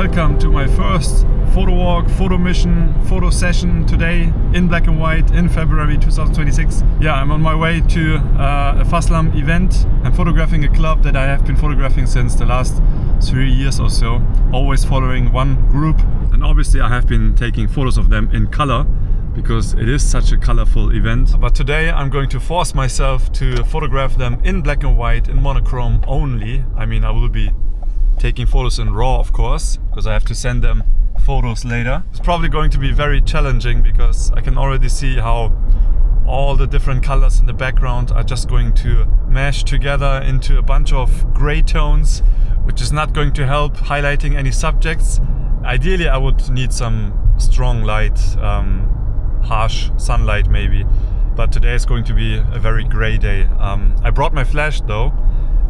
welcome to my first photo walk, photo mission, photo session today in black and white in February 2026. Yeah, I'm on my way to a FASLAM event. I'm photographing a club that I have been photographing since the last 3 years or so, always following one group. And obviously I have been taking photos of them in color because it is such a colorful event. But today I'm going to force myself to photograph them in black and white, in monochrome only. I mean, I will be taking photos in RAW, of course, because I have to send them photos later. It's probably going to be very challenging because I can already see how all the different colors in the background are just going to mesh together into a bunch of gray tones, which is not going to help highlighting any subjects. Ideally, I would need some strong light, harsh sunlight maybe, but today is going to be a very gray day. I brought my flash though,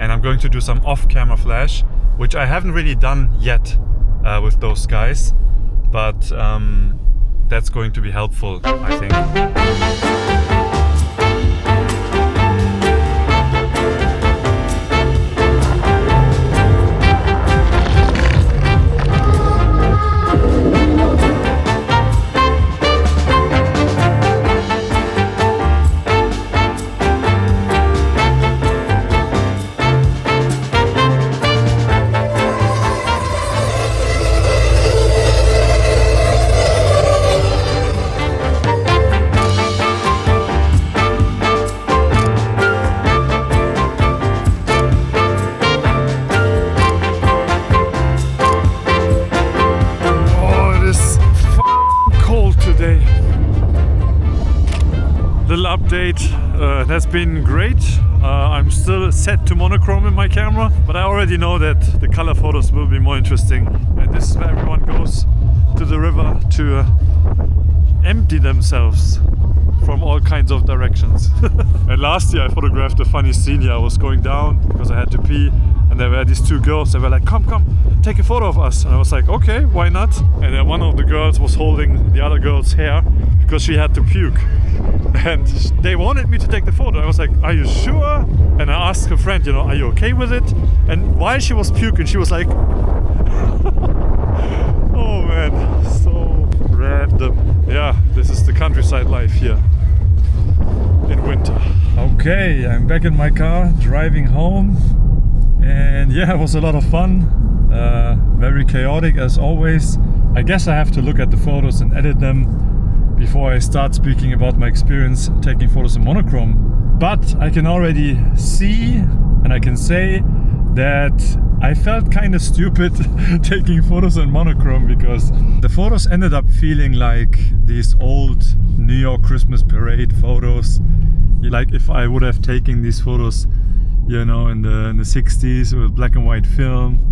and I'm going to do some off-camera flash, which I haven't really done yet with those guys, but that's going to be helpful, I think. Update, that's been great. I'm still set to monochrome in my camera, but I already know that the color photos will be more interesting, and this is where everyone goes to the river to empty themselves from all kinds of directions. And last year I photographed a funny scene here. I was going down because I had to pee, and there were these two girls. They were like, come, take a photo of us. And I was like, okay, why not? And then one of the girls was holding the other girl's hair because she had to puke. And they wanted me to take the photo. I was like, are you sure? And I asked her friend, you know, are you okay with it? And while she was puking, she was like, oh man, so random. Yeah, this is the countryside life here in winter. Okay, I'm back in my car, driving home. And yeah, it was a lot of fun. Very chaotic as always. I guess I have to look at the photos and edit them before I start speaking about my experience taking photos in monochrome. But I can already see and I can say that I felt kind of stupid taking photos in monochrome, because the photos ended up feeling like these old New York Christmas parade photos. Like if I would have taken these photos, you know, in the 60s with black and white film.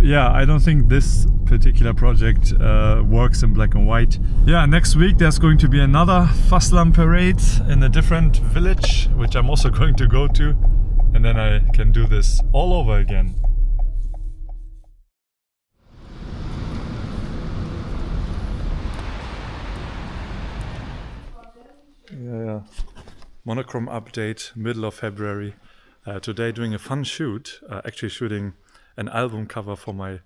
Yeah, I don't think this particular project works in black and white. Yeah, next week there's going to be another FASLAM parade in a different village, which I'm also going to go to, and then I can do this all over again. Yeah. Monochrome update, middle of February. Today doing a fun shoot, actually shooting an album cover for my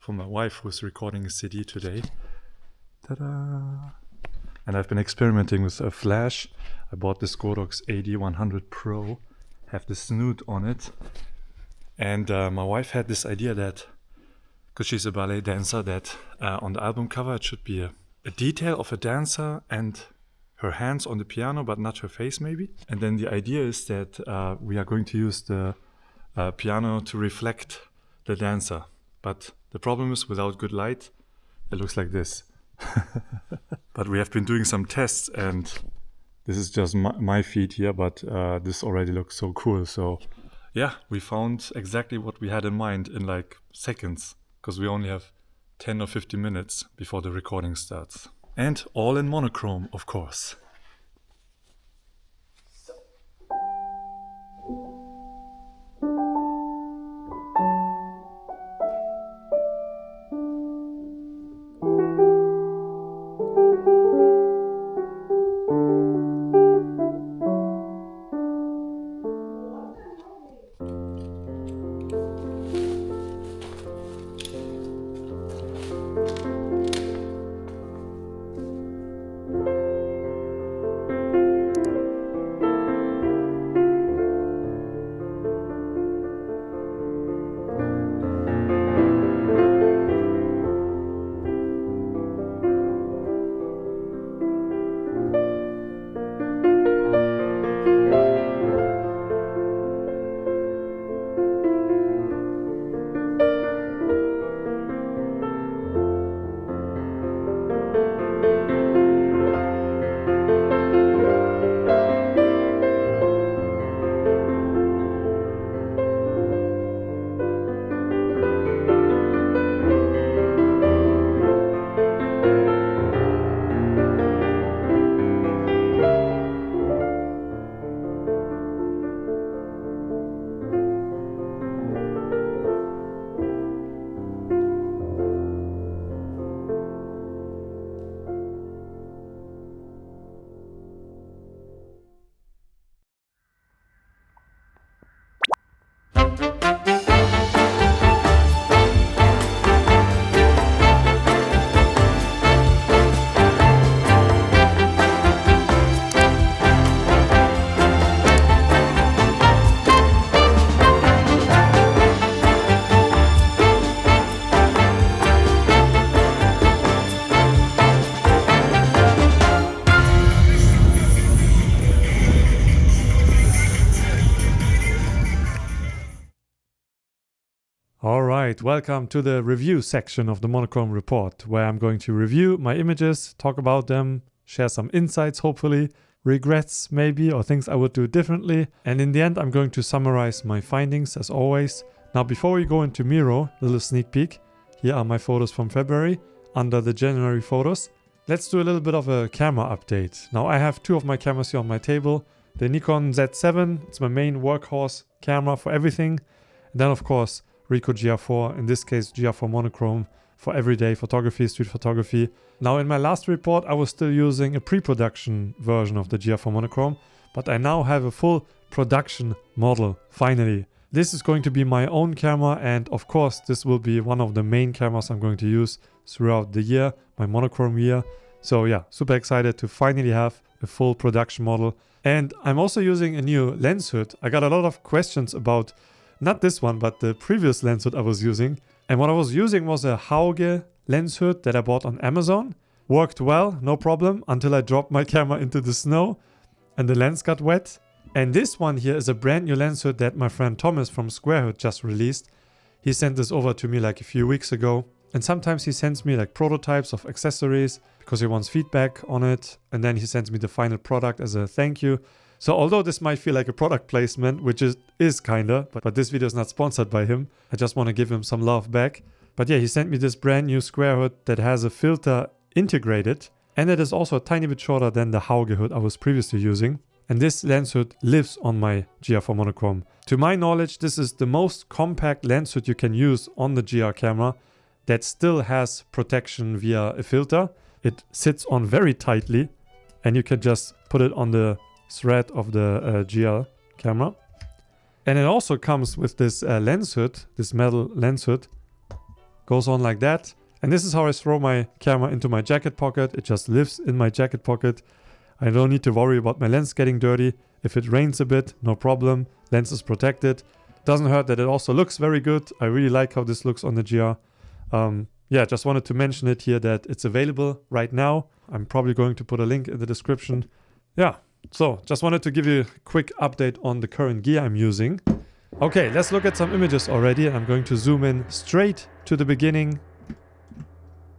wife, who's recording a CD today. Ta-da! And I've been experimenting with a flash. I bought this Godox AD100 Pro, have the snoot on it. And my wife had this idea that, because she's a ballet dancer, that on the album cover it should be a detail of a dancer and her hands on the piano, but not her face maybe. And then the idea is that we are going to use the piano to reflect the dancer. But the problem is, without good light, it looks like this. But we have been doing some tests, and this is just my feed here, but this already looks so cool. So yeah, we found exactly what we had in mind in like seconds, because we only have 10 or 15 minutes before the recording starts. And all in monochrome, of course. Alright, welcome to the review section of the Monochrome report, where I'm going to review my images, talk about them, share some insights hopefully, regrets maybe, or things I would do differently, and in the end I'm going to summarize my findings as always. Now before we go into Miro, a little sneak peek, here are my photos from February under the January photos. Let's do a little bit of a camera update. Now I have two of my cameras here on my table. The Nikon Z7, it's my main workhorse camera for everything. And then of course Ricoh GR4, in this case GR4 Monochrome for everyday photography, street photography. Now in my last report I was still using a pre-production version of the GR4 Monochrome, but I now have a full production model finally. This is going to be my own camera, and of course this will be one of the main cameras I'm going to use throughout the year, my Monochrome year. So yeah, super excited to finally have a full production model. And I'm also using a new lens hood. I got a lot of questions about not this one, but the previous lens hood I was using. And what I was using was a Hauge lens hood that I bought on Amazon. Worked well, no problem, until I dropped my camera into the snow and the lens got wet. And this one here is a brand new lens hood that my friend Thomas from Square Hood just released. He sent this over to me like a few weeks ago. And sometimes he sends me like prototypes of accessories because he wants feedback on it. And then he sends me the final product as a thank you. So although this might feel like a product placement, which is kinda, but this video is not sponsored by him. I just want to give him some love back. But yeah, he sent me this brand new Square hood that has a filter integrated. And it is also a tiny bit shorter than the Hauge hood I was previously using. And this lens hood lives on my GR4 Monochrome. To my knowledge, this is the most compact lens hood you can use on the GR camera that still has protection via a filter. It sits on very tightly and you can just put it on the thread of the GR camera. And it also comes with this lens hood, this metal lens hood. Goes on like that. And this is how I throw my camera into my jacket pocket. It just lives in my jacket pocket. I don't need to worry about my lens getting dirty. If it rains a bit, no problem. Lens is protected. Doesn't hurt that it also looks very good. I really like how this looks on the GR. Yeah, just wanted to mention it here that it's available right now. I'm probably going to put a link in the description. Yeah. So, just wanted to give you a quick update on the current gear I'm using. Okay, let's look at some images already. I'm going to zoom in straight to the beginning.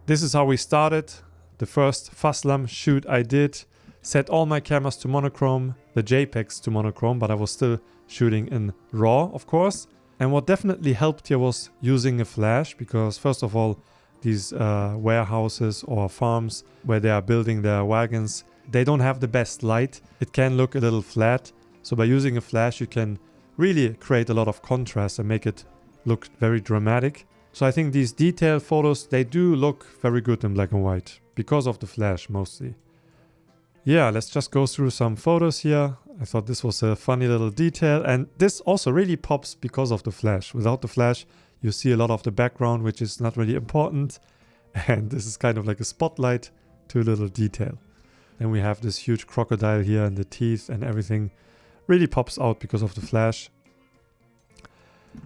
This is how we started. The first Faslam shoot I did. Set all my cameras to monochrome, the JPEGs to monochrome, but I was still shooting in RAW, of course. And what definitely helped here was using a flash, because first of all, these warehouses or farms where they are building their wagons, they don't have the best light. It can look a little flat. So by using a flash, you can really create a lot of contrast and make it look very dramatic. So I think these detailed photos, they do look very good in black and white because of the flash mostly. Yeah, let's just go through some photos here. I thought this was a funny little detail, and this also really pops because of the flash. Without the flash, you see a lot of the background, which is not really important. And this is kind of like a spotlight to a little detail. And we have this huge crocodile here, and the teeth and everything really pops out because of the flash.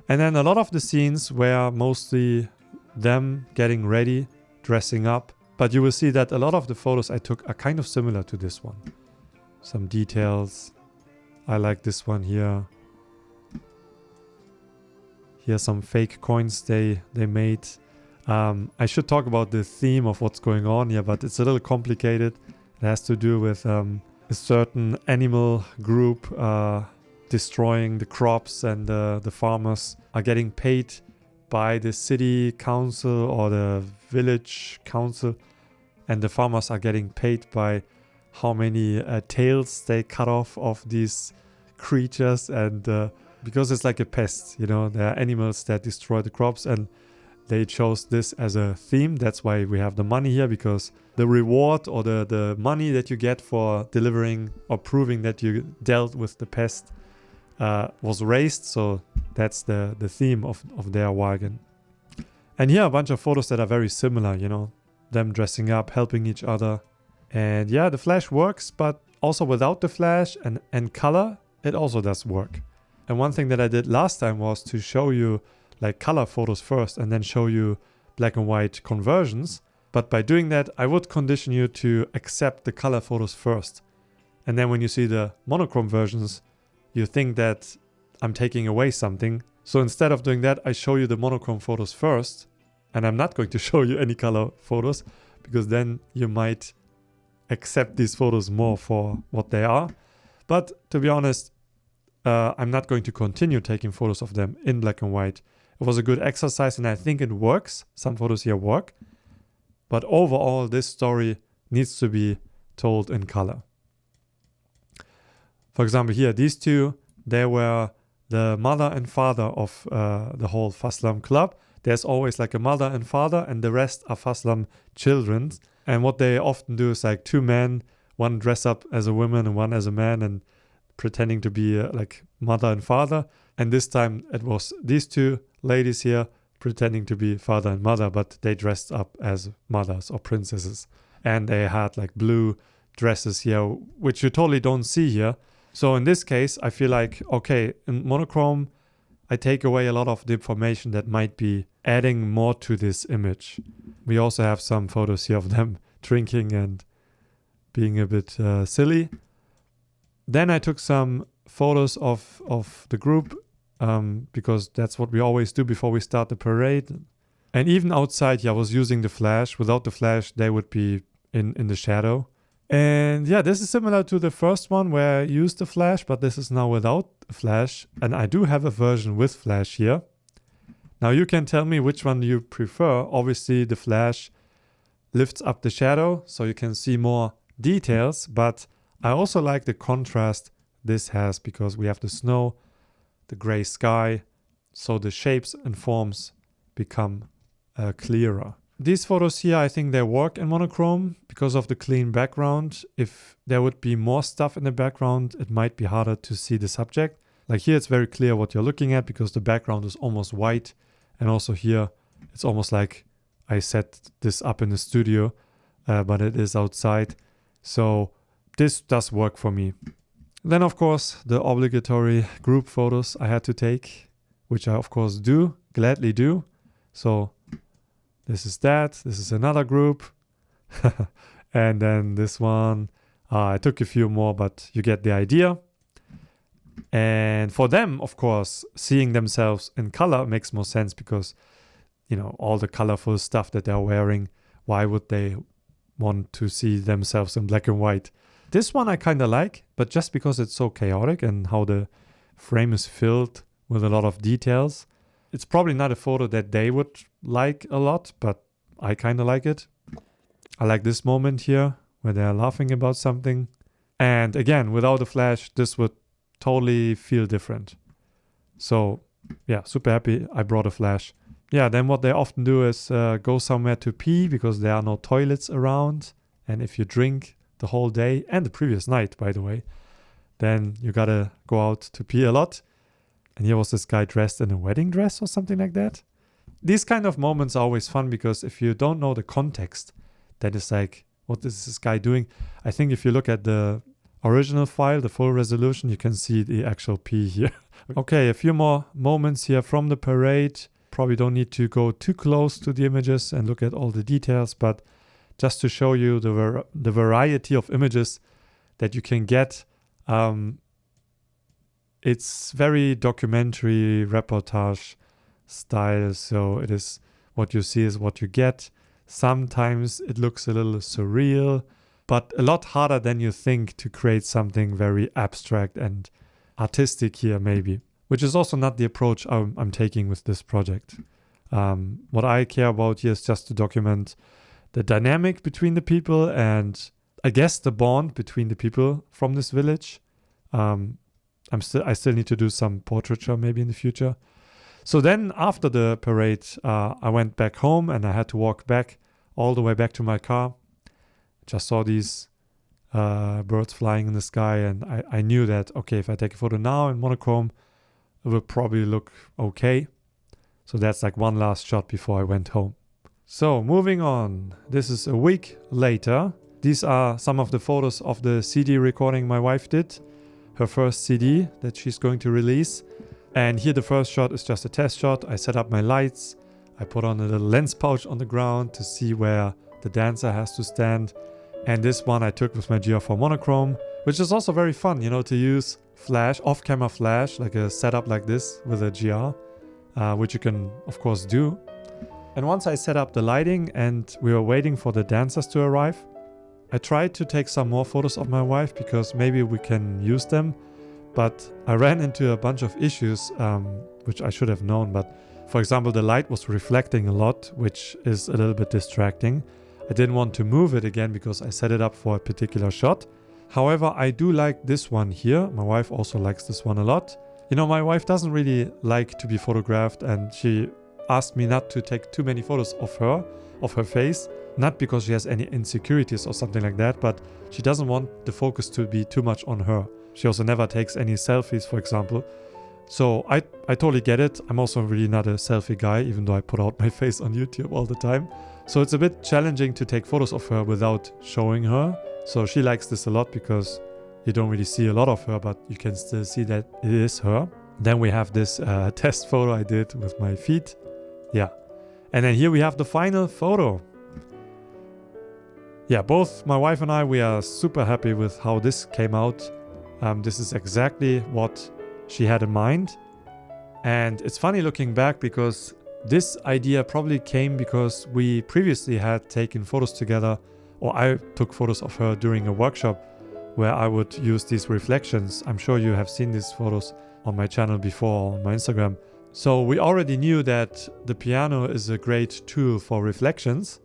And then a lot of the scenes were mostly them getting ready, dressing up. But you will see that a lot of the photos I took are kind of similar to this one. Some details. I like this one here. Here are some fake coins they made. I should talk about the theme of what's going on here, but it's a little complicated. It has to do with a certain animal group destroying the crops, and the farmers are getting paid by the city council or the village council, and the farmers are getting paid by how many tails they cut off of these creatures, and because it's like a pest, you know, there are animals that destroy the crops, and they chose this as a theme. That's why we have the money here, because the reward or the money that you get for delivering or proving that you dealt with the pest was raised. So that's the theme of their wagon. And here are a bunch of photos that are very similar, you know, them dressing up, helping each other. And yeah, the flash works, but also without the flash and color, it also does work. And one thing that I did last time was to show you like color photos first and then show you black and white conversions. But by doing that, I would condition you to accept the color photos first. And then when you see the monochrome versions, you think that I'm taking away something. So instead of doing that, I show you the monochrome photos first. And I'm not going to show you any color photos because then you might accept these photos more for what they are. But to be honest, I'm not going to continue taking photos of them in black and white. It was a good exercise and I think it works. Some photos here work. But overall, this story needs to be told in color. For example, here, these two, they were the mother and father of the whole Faslam club. There's always like a mother and father, and the rest are Faslam children. And what they often do is like two men, one dress up as a woman and one as a man, and pretending to be like mother and father. And this time it was these two ladies here pretending to be father and mother, but they dressed up as mothers or princesses. And they had like blue dresses here, which you totally don't see here. So in this case, I feel like, okay, in monochrome, I take away a lot of the information that might be adding more to this image. We also have some photos here of them drinking and being a bit silly. Then I took some photos of the group because that's what we always do before we start the parade. And even outside, I was using the flash. Without the flash, they would be in the shadow. And yeah, this is similar to the first one where I used the flash, but this is now without the flash. And I do have a version with flash here. Now you can tell me which one you prefer. Obviously the flash lifts up the shadow so you can see more details, but I also like the contrast this has because we have the snow, the gray sky, so the shapes and forms become clearer. These photos here, I think they work in monochrome because of the clean background. If there would be more stuff in the background, it might be harder to see the subject. Like here, it's very clear what you're looking at because the background is almost white. And also here, it's almost like I set this up in the studio, but it is outside. So this does work for me. Then, of course, the obligatory group photos I had to take, which I, of course, gladly do. So this is that. This is another group. And then this one. I took a few more, but you get the idea. And for them, of course, seeing themselves in color makes more sense because, you know, all the colorful stuff that they're wearing, why would they want to see themselves in black and white? This one I kind of like, but just because it's so chaotic and how the frame is filled with a lot of details. It's probably not a photo that they would like a lot, but I kind of like it. I like this moment here where they're laughing about something. And again, without a flash, this would totally feel different. So yeah, super happy I brought a flash. Yeah, then what they often do is go somewhere to pee because there are no toilets around. And if you drink the whole day and the previous night, by the way, then you gotta go out to pee a lot. And here was this guy dressed in a wedding dress or something like that. These kind of moments are always fun because if you don't know the context, then it's like, what is this guy doing? I think if you look at the original file, the full resolution, you can see the actual pee here. Okay, a few more moments here from the parade. Probably don't need to go too close to the images and look at all the details, but just to show you the variety of images that you can get. It's very documentary, reportage style, so it is what you see is what you get. Sometimes it looks a little surreal, but a lot harder than you think to create something very abstract and artistic here maybe, which is also not the approach I'm taking with this project. What I care about here is just to document the dynamic between the people and I guess the bond between the people from this village. I still need to do some portraiture maybe in the future. So then after the parade, I went back home and I had to walk back all the way back to my car. Just saw these birds flying in the sky and I knew that, okay, if I take a photo now in monochrome, it will probably look okay. So that's like one last shot before I went home. So moving on, this is a week later. These are some of the photos of the CD recording my wife did. Her first CD that she's going to release. And here the first shot is just a test shot. I set up my lights. I put on a little lens pouch on the ground to see where the dancer has to stand. And this one I took with my GR4 monochrome, which is also very fun, you know, to use flash, off-camera flash, like a setup like this with a GR. which you can of course do. And once I set up the lighting and we were waiting for the dancers to arrive, I tried to take some more photos of my wife because maybe we can use them, but I ran into a bunch of issues which I should have known. But for example, the light was reflecting a lot, which is a little bit distracting. I didn't want to move it again because I set it up for a particular shot. However, I do like this one here. My wife also likes this one a lot. You know, my wife doesn't really like to be photographed, and she asked me not to take too many photos of her face. Not because she has any insecurities or something like that, but she doesn't want the focus to be too much on her. She also never takes any selfies, for example. So I totally get it. I'm also really not a selfie guy, even though I put out my face on YouTube all the time. So it's a bit challenging to take photos of her without showing her. So she likes this a lot because you don't really see a lot of her, but you can still see that it is her. Then we have this test photo I did with my feet. Yeah. And then here we have the final photo. Yeah, both my wife and I, we are super happy with how this came out. This is exactly what she had in mind. And it's funny looking back because this idea probably came because we previously had taken photos together, or I took photos of her during a workshop where I would use these reflections. I'm sure you have seen these photos on my channel before, on my Instagram. So we already knew that the piano is a great tool for reflections.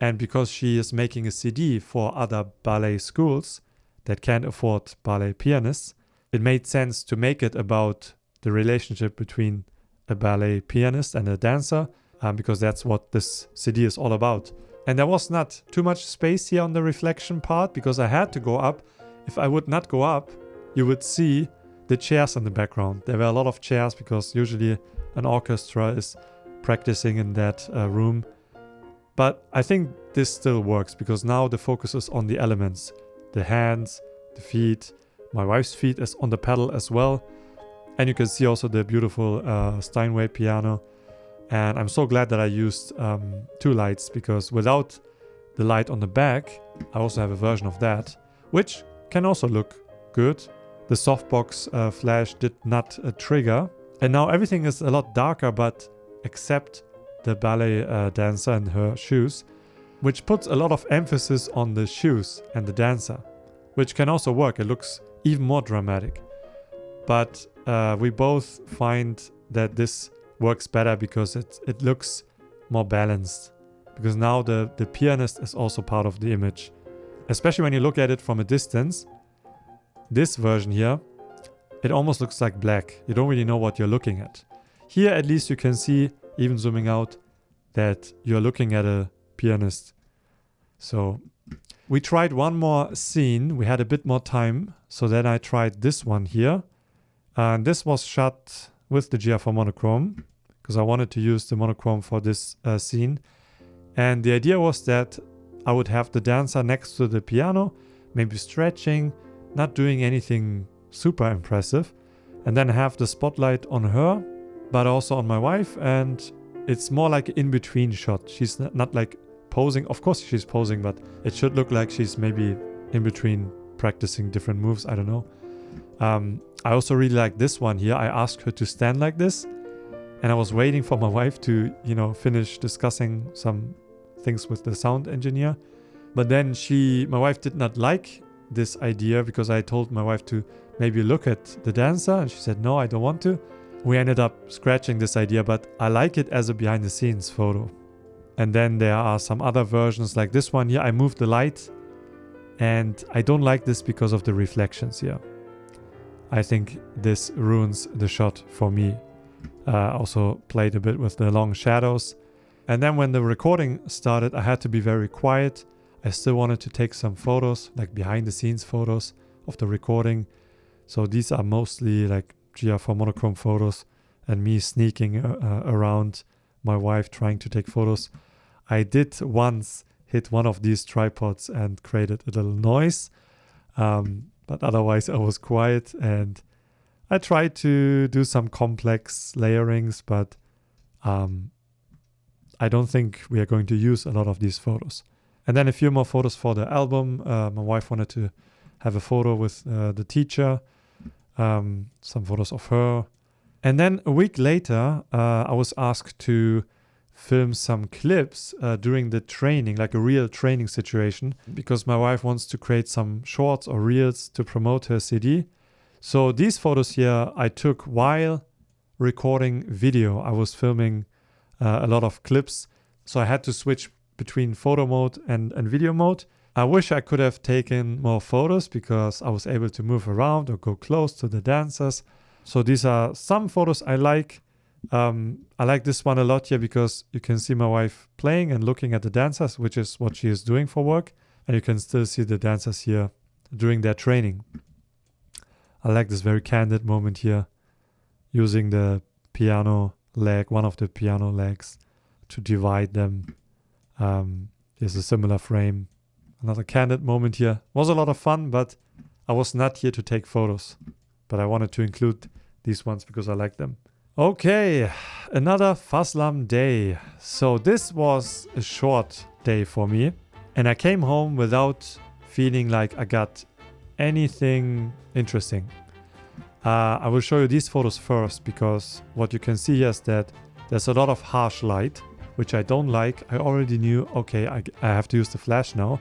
And because she is making a CD for other ballet schools that can't afford ballet pianists, it made sense to make it about the relationship between a ballet pianist and a dancer, because that's what this CD is all about. And there was not too much space here on the reflection part because I had to go up. If I would not go up, you would see the chairs in the background. There were a lot of chairs because usually an orchestra is practicing in that room. But I think this still works because now the focus is on the elements. The hands, the feet. My wife's feet is on the pedal as well. And you can see also the beautiful Steinway piano. And I'm so glad that I used two lights because without the light on the back, I also have a version of that, which can also look good. The softbox flash did not trigger. And now everything is a lot darker, but except the ballet dancer and her shoes, which puts a lot of emphasis on the shoes and the dancer, which can also work. It looks even more dramatic. But we both find that this works better because it looks more balanced. Because now the pianist is also part of the image. Especially when you look at it from a distance. This version here, it almost looks like black. You don't really know what you're looking at. Here at least you can see, even zooming out, that you're looking at a pianist. So we tried one more scene. We had a bit more time. So then I tried this one here. And this was shot with the GRIV Monochrome because I wanted to use the monochrome for this scene. And the idea was that I would have the dancer next to the piano, maybe stretching, not doing anything super impressive, and then have the spotlight on her, but also on my wife. And it's more like an in-between shot. She's not like posing. Of course she's posing, but it should look like she's maybe in between practicing different moves. I don't know. I also really like this one here. I asked her to stand like this, and I was waiting for my wife to, finish discussing some things with the sound engineer. But then my wife did not like this idea because I told my wife to maybe look at the dancer, and she said, no, I don't want to. We ended up scratching this idea, but I like it as a behind the scenes photo. And then there are some other versions like this one here. I moved the light, and I don't like this because of the reflections here. I think this ruins the shot for me. Also played a bit with the long shadows. And then when the recording started, I had to be very quiet. I still wanted to take some photos, like behind the scenes photos of the recording. So these are mostly like GRIV Monochrome photos and me sneaking around my wife trying to take photos. I did once hit one of these tripods and created a little noise. But otherwise I was quiet, and I tried to do some complex layerings, but I don't think we are going to use a lot of these photos. And then a few more photos for the album. My wife wanted to have a photo with the teacher, some photos of her, And then a week later, I was asked to film some clips during the training, like a real training situation, because my wife wants to create some shorts or reels to promote her CD. So these photos here I took while recording video. I was filming a lot of clips, so I had to switch between photo mode and video mode. I wish I could have taken more photos because I was able to move around or go close to the dancers. So these are some photos I like. I like this one a lot here because you can see my wife playing and looking at the dancers, which is what she is doing for work. And you can still see the dancers here doing their training. I like this very candid moment here, using the piano leg, one of the piano legs, to divide them. Here's a similar frame. Another candid moment here. Was a lot of fun, but I was not here to take photos. But I wanted to include these ones because I like them. Okay, another Faslam day. So this was a short day for me. And I came home without feeling like I got anything interesting. I will show you these photos first because what you can see here is that there's a lot of harsh light, which I don't like. I already knew, okay, I have to use the flash now.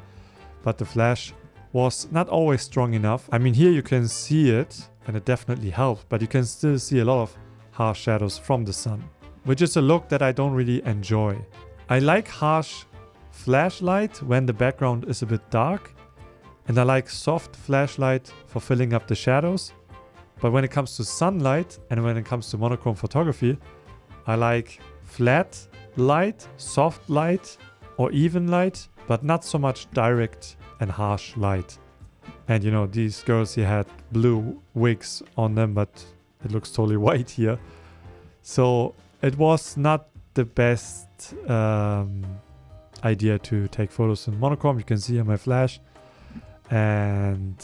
But the flash was not always strong enough. I mean, here you can see it and it definitely helped, but you can still see a lot of harsh shadows from the sun, which is a look that I don't really enjoy. I like harsh flashlight when the background is a bit dark, and I like soft flashlight for filling up the shadows. But when it comes to sunlight and when it comes to monochrome photography, I like flat light, soft light, or even light, but not so much direct and harsh light. And you know, these girls here had blue wigs on them, but it looks totally white here. So it was not the best idea to take photos in monochrome. You can see here my flash. And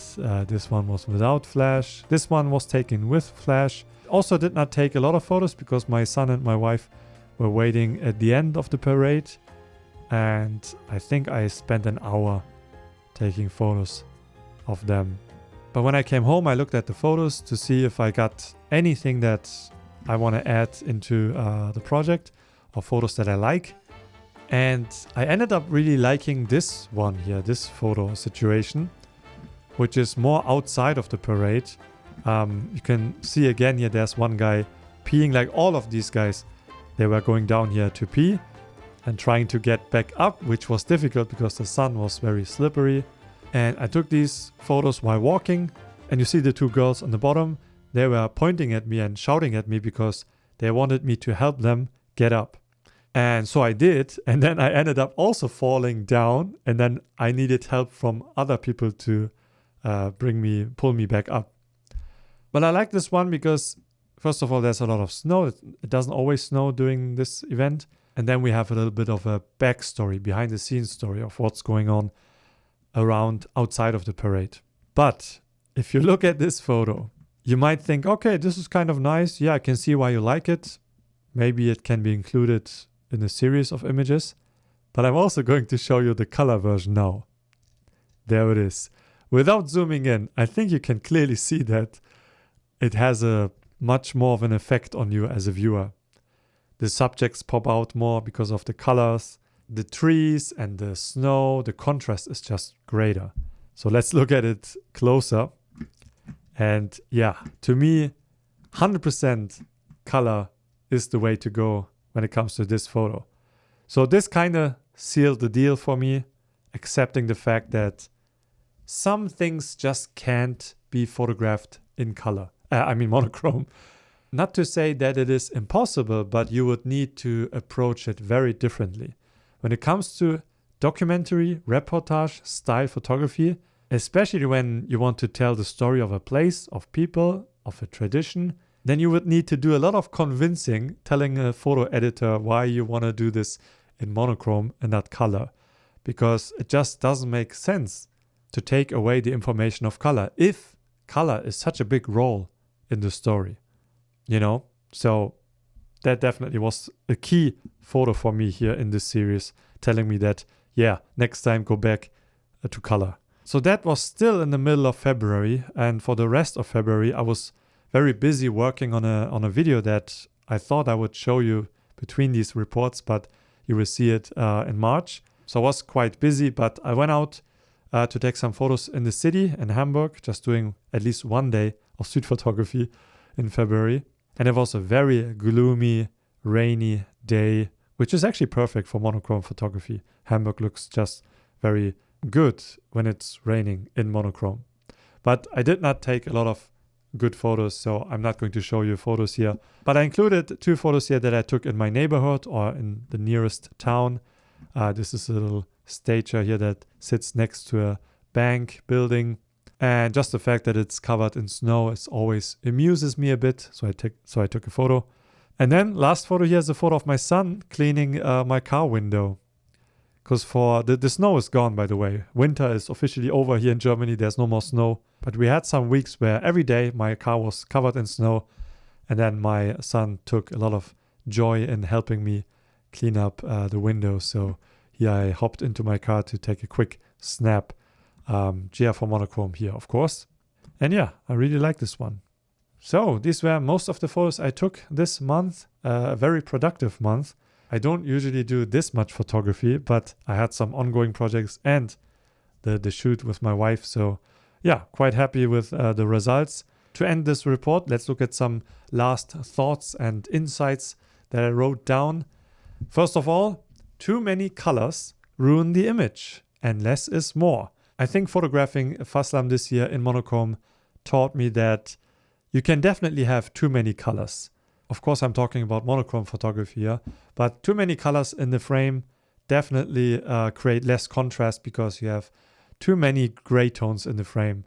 this one was without flash. This one was taken with flash. Also did not take a lot of photos because my son and my wife were waiting at the end of the parade. And I think I spent an hour taking photos of them. But when I came home, I looked at the photos to see if I got anything that I want to add into the project or photos that I like. And I ended up really liking this one here, this photo situation, which is more outside of the parade. You can see again here, there's one guy peeing. Like all of these guys, they were going down here to pee and trying to get back up, which was difficult because the sun was very slippery. And I took these photos while walking, and you see the two girls on the bottom. They were pointing at me and shouting at me because they wanted me to help them get up. And so I did, and then I ended up also falling down, and then I needed help from other people to pull me back up. But I like this one because, first of all, there's a lot of snow. It doesn't always snow during this event. And then we have a little bit of a backstory, behind the scenes story of what's going on around outside of the parade. But if you look at this photo, you might think, okay, this is kind of nice. Yeah, I can see why you like it. Maybe it can be included in a series of images. But I'm also going to show you the color version now. There it is. Without zooming in, I think you can clearly see that it has a much more of an effect on you as a viewer. The subjects pop out more because of the colors. The trees and the snow, the contrast is just greater. So let's look at it closer. And yeah, to me, 100% color is the way to go when it comes to this photo. So this kind of sealed the deal for me, accepting the fact that some things just can't be photographed in color. Monochrome. Not to say that it is impossible, but you would need to approach it very differently. When it comes to documentary, reportage style photography, especially when you want to tell the story of a place, of people, of a tradition, then you would need to do a lot of convincing, telling a photo editor why you want to do this in monochrome and not color. Because it just doesn't make sense to take away the information of color if color is such a big role in the story. You know, so that definitely was a key photo for me here in this series, telling me that, yeah, next time go back to color. So that was still in the middle of February, and for the rest of February I was very busy working on a video that I thought I would show you between these reports, but you will see it in March. So I was quite busy, but I went out to take some photos in the city in Hamburg, just doing at least one day of street photography in February. And it was a very gloomy, rainy day, which is actually perfect for monochrome photography. Hamburg looks just very good when it's raining in monochrome. But I did not take a lot of good photos, so I'm not going to show you photos here. But I included 2 photos here that I took in my neighborhood or in the nearest town. This is a little stager here that sits next to a bank building. And just the fact that it's covered in snow always amuses me a bit. So I took a photo. And then last photo here is a photo of my son cleaning my car window. Because for the snow is gone, by the way. Winter is officially over here in Germany. There's no more snow. But we had some weeks where every day my car was covered in snow. And then my son took a lot of joy in helping me clean up the window. So here I hopped into my car to take a quick snap. GR for monochrome here, of course. And yeah, I really like this one. So these were most of the photos I took this month. A very productive month. I don't usually do this much photography, but I had some ongoing projects and the shoot with my wife. So yeah, quite happy with the results. To end this report, let's look at some last thoughts and insights that I wrote down. First of all, too many colors ruin the image and less is more. I think photographing Faslam this year in monochrome taught me that you can definitely have too many colors. Of course, I'm talking about monochrome photography here, but too many colors in the frame definitely create less contrast because you have too many gray tones in the frame.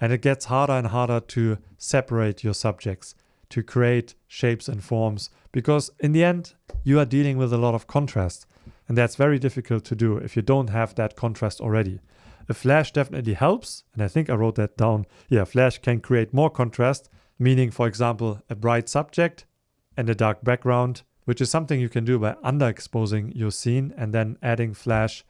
And it gets harder and harder to separate your subjects, to create shapes and forms, because in the end, you are dealing with a lot of contrast. And that's very difficult to do if you don't have that contrast already. A flash definitely helps, and I think I wrote that down. Yeah, flash can create more contrast, meaning, for example, a bright subject and a dark background, which is something you can do by underexposing your scene and then adding flash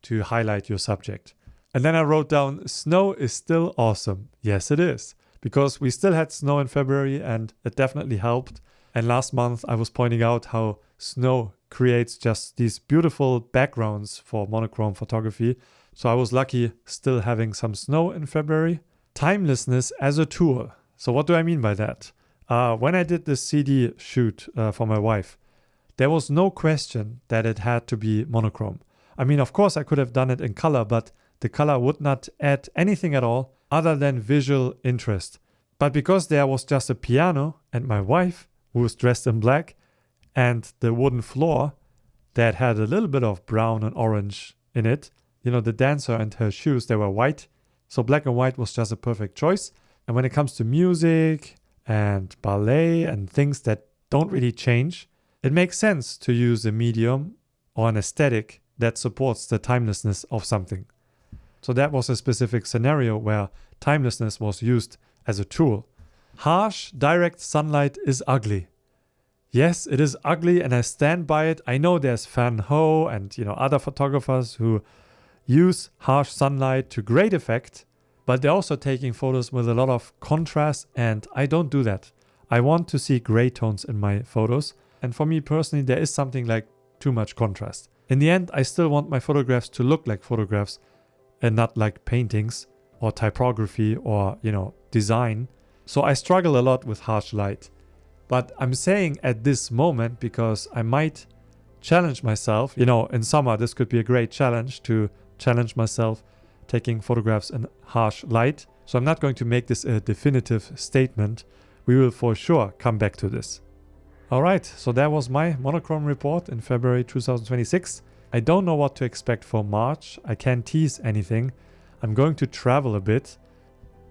to highlight your subject. And then I wrote down, snow is still awesome. Yes, it is, because we still had snow in February and it definitely helped. And last month I was pointing out how snow creates just these beautiful backgrounds for monochrome photography. So I was lucky still having some snow in February. Timelessness as a tool. So what do I mean by that? When I did this CD shoot for my wife, there was no question that it had to be monochrome. I mean, of course I could have done it in color, but the color would not add anything at all other than visual interest. But because there was just a piano and my wife, who was dressed in black, and the wooden floor that had a little bit of brown and orange in it, you know, the dancer and her shoes, they were white. So black and white was just a perfect choice. And when it comes to music and ballet and things that don't really change, it makes sense to use a medium or an aesthetic that supports the timelessness of something. So that was a specific scenario where timelessness was used as a tool. Harsh, direct sunlight is ugly. Yes, it is ugly and I stand by it. I know there's Van Ho and other photographers who use harsh sunlight to great effect, but they're also taking photos with a lot of contrast, and I don't do that. I want to see gray tones in my photos, and for me personally there is something like too much contrast. In the end, I still want my photographs to look like photographs and not like paintings or typography or design. So I struggle a lot with harsh light. But I'm saying at this moment because I might challenge myself. In summer this could be a great challenge to challenge myself taking photographs in harsh light. So I'm not going to make this a definitive statement. We will for sure come back to this. Alright, so that was my monochrome report in February 2026. I don't know what to expect for March. I can't tease anything. I'm going to travel a bit,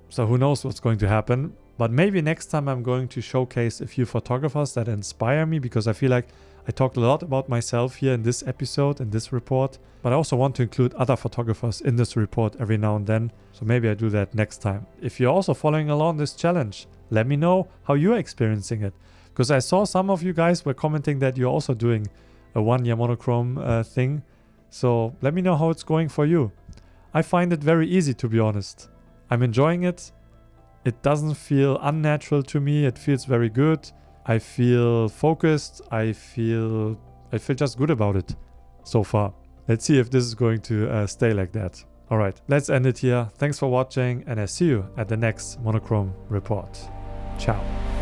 so who knows what's going to happen. But maybe next time I'm going to showcase a few photographers that inspire me, because I feel like I talked a lot about myself here in this episode, in this report. But I also want to include other photographers in this report every now and then. So maybe I do that next time. If you're also following along this challenge, let me know how you're experiencing it. Because I saw some of you guys were commenting that you're also doing a 1-year monochrome thing. So let me know how it's going for you. I find it very easy, to be honest. I'm enjoying it. It doesn't feel unnatural to me. It feels very good. I feel focused. I feel just good about it so far. Let's see if this is going to stay like that. All right, let's end it here. Thanks for watching, and I see you at the next Monochrome report. Ciao.